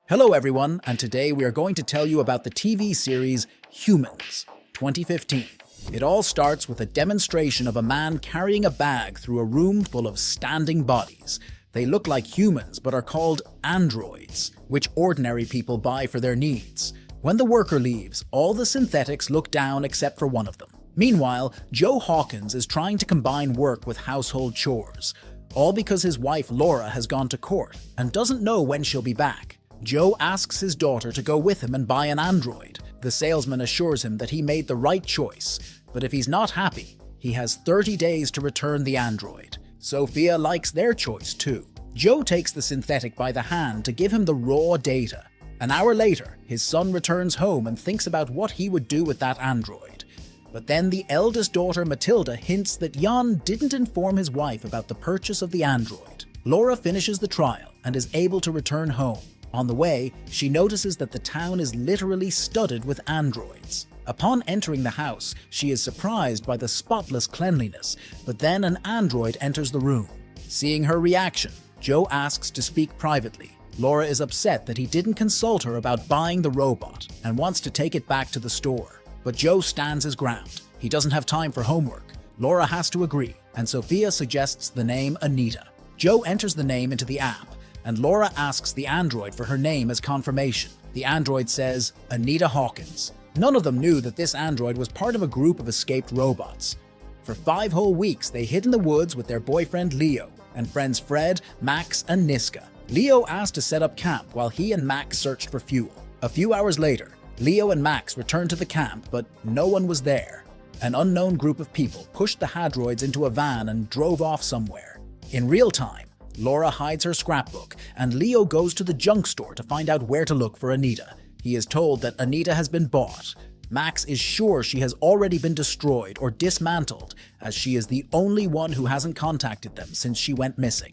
Hello everyone, and today we are going to tell you about the TV series Humans, 2015. It all starts with a demonstration of a man carrying a bag through a room full of standing bodies. They look like humans but are called androids, which ordinary people buy for their needs. When the worker leaves, all the synthetics look down except for one of them. Meanwhile, Joe Hawkins is trying to combine work with household chores, all because his wife Laura has gone to court and doesn't know when she'll be back. Joe asks his daughter to go with him and buy an android. The salesman assures him that he made the right choice, but if he's not happy, he has 30 days to return the android. Sophia likes their choice too. Joe takes the synthetic by the hand to give him the raw data. An hour later, his son returns home and thinks about what he would do with that android. But then the eldest daughter Matilda hints that Jan didn't inform his wife about the purchase of the android. Laura finishes the trial and is able to return home. On the way, she notices that the town is literally studded with androids. Upon entering the house, she is surprised by the spotless cleanliness, but then an android enters the room. Seeing her reaction, Joe asks to speak privately. Laura is upset that he didn't consult her about buying the robot and wants to take it back to the store. But Joe stands his ground. He doesn't have time for homework. Laura has to agree, and Sophia suggests the name Anita. Joe enters the name into the app, and Laura asks the android for her name as confirmation. The android says, Anita Hawkins. None of them knew that this android was part of a group of escaped robots. For 5 whole weeks, they hid in the woods with their boyfriend Leo and friends Fred, Max, and Niska. Leo asked to set up camp while he and Max searched for fuel. A few hours later, Leo and Max returned to the camp, but no one was there. An unknown group of people pushed the hadroids into a van and drove off somewhere. In real time, Laura hides her scrapbook, and Leo goes to the junk store to find out where to look for Anita. He is told that Anita has been bought. Max is sure she has already been destroyed or dismantled, as she is the only one who hasn't contacted them since she went missing.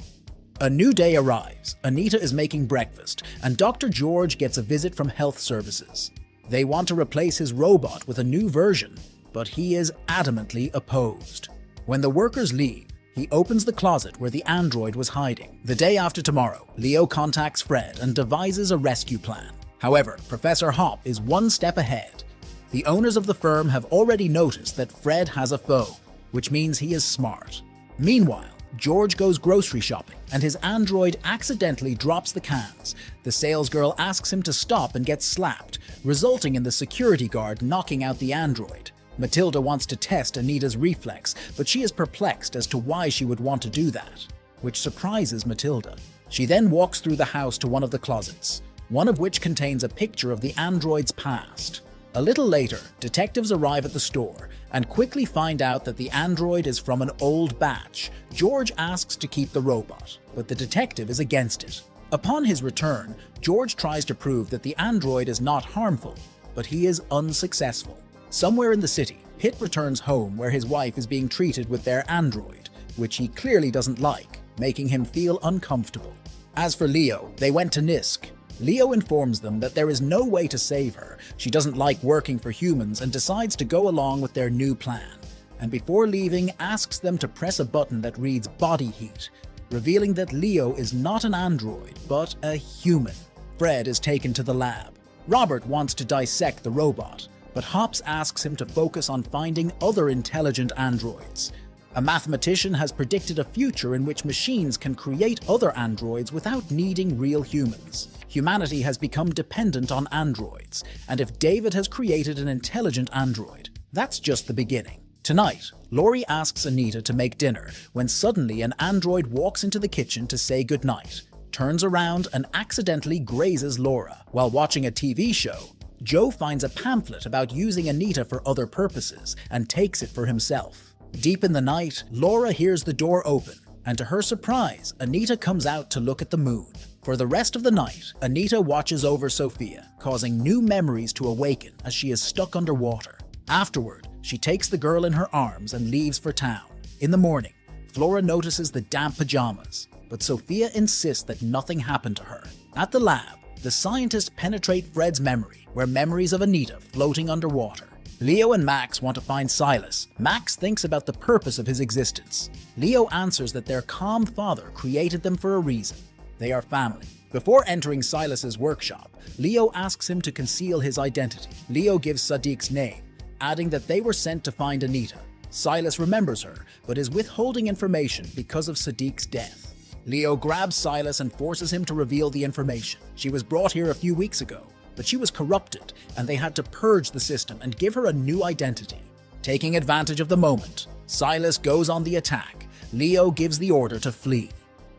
A new day arrives. Anita is making breakfast, and Dr. George gets a visit from health services. They want to replace his robot with a new version, but he is adamantly opposed. When the workers leave, he opens the closet where the android was hiding. The day after tomorrow, Leo contacts Fred and devises a rescue plan. However, Professor Hop is one step ahead. The owners of the firm have already noticed that Fred has a foe, which means he is smart. Meanwhile, George goes grocery shopping, and his android accidentally drops the cans. The salesgirl asks him to stop and gets slapped, resulting in the security guard knocking out the android. Matilda wants to test Anita's reflex, but she is perplexed as to why she would want to do that, which surprises Matilda. She then walks through the house to one of the closets, one of which contains a picture of the android's past. A little later, detectives arrive at the store and quickly find out that the android is from an old batch. George asks to keep the robot, but the detective is against it. Upon his return, George tries to prove that the android is not harmful, but he is unsuccessful. Somewhere in the city, Pitt returns home where his wife is being treated with their android, which he clearly doesn't like, making him feel uncomfortable. As for Leo, they went to Nisk. Leo informs them that there is no way to save her. She doesn't like working for humans and decides to go along with their new plan. And before leaving, asks them to press a button that reads body heat, revealing that Leo is not an android, but a human. Fred is taken to the lab. Robert wants to dissect the robot, but Hops asks him to focus on finding other intelligent androids. A mathematician has predicted a future in which machines can create other androids without needing real humans. Humanity has become dependent on androids, and if David has created an intelligent android, that's just the beginning. Tonight, Laurie asks Anita to make dinner when suddenly an android walks into the kitchen to say goodnight, turns around and accidentally grazes Laura. While watching a TV show, Joe finds a pamphlet about using Anita for other purposes and takes it for himself. Deep in the night, Laura hears the door open, and to her surprise, Anita comes out to look at the moon. For the rest of the night, Anita watches over Sophia, causing new memories to awaken as she is stuck underwater. Afterward, she takes the girl in her arms and leaves for town. In the morning, Flora notices the damp pajamas, but Sophia insists that nothing happened to her. At the lab, the scientists penetrate Fred's memory, where memories of Anita floating underwater. Leo and Max want to find Silas. Max thinks about the purpose of his existence. Leo answers that their calm father created them for a reason. They are family. Before entering Silas's workshop, Leo asks him to conceal his identity. Leo gives Sadiq's name, adding that they were sent to find Anita. Silas remembers her, but is withholding information because of Sadiq's death. Leo grabs Silas and forces him to reveal the information. She was brought here a few weeks ago, but she was corrupted, and they had to purge the system and give her a new identity. Taking advantage of the moment, Silas goes on the attack. Leo gives the order to flee.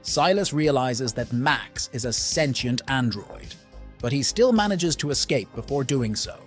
Silas realizes that Max is a sentient android, but he still manages to escape before doing so.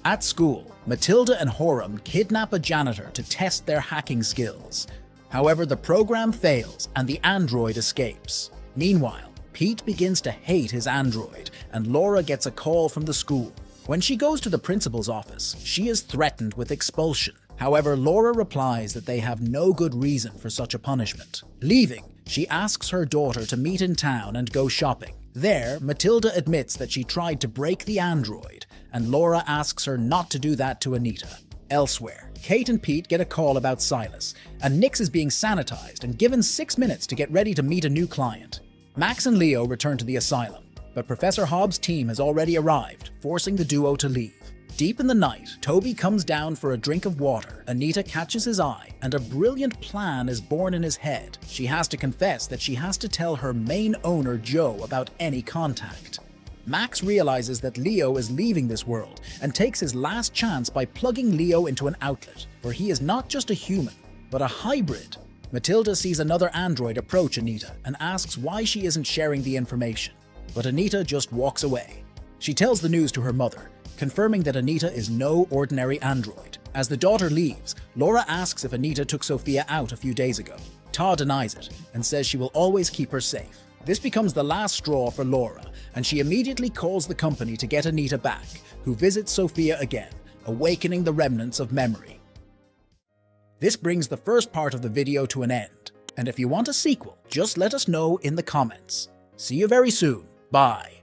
At school, Matilda and Horam kidnap a janitor to test their hacking skills. However, the program fails and the android escapes. Meanwhile, Pete begins to hate his android, and Laura gets a call from the school. When she goes to the principal's office, she is threatened with expulsion. However, Laura replies that they have no good reason for such a punishment. Leaving, she asks her daughter to meet in town and go shopping. There, Matilda admits that she tried to break the android, and Laura asks her not to do that to Anita. Elsewhere, Kate and Pete get a call about Silas, and Nix is being sanitized and given 6 minutes to get ready to meet a new client. Max and Leo return to the asylum, but Professor Hobbs' team has already arrived, forcing the duo to leave. Deep in the night, Toby comes down for a drink of water. Anita catches his eye, and a brilliant plan is born in his head. She has to confess that she has to tell her main owner, Joe, about any contact. Max realizes that Leo is leaving this world and takes his last chance by plugging Leo into an outlet, for he is not just a human, but a hybrid. Matilda sees another android approach Anita and asks why she isn't sharing the information, but Anita just walks away. She tells the news to her mother, confirming that Anita is no ordinary android. As the daughter leaves, Laura asks if Anita took Sophia out a few days ago. Ta denies it and says she will always keep her safe. This becomes the last straw for Laura, and she immediately calls the company to get Anita back, who visits Sophia again, awakening the remnants of memory. This brings the first part of the video to an end, and if you want a sequel, just let us know in the comments. See you very soon. Bye.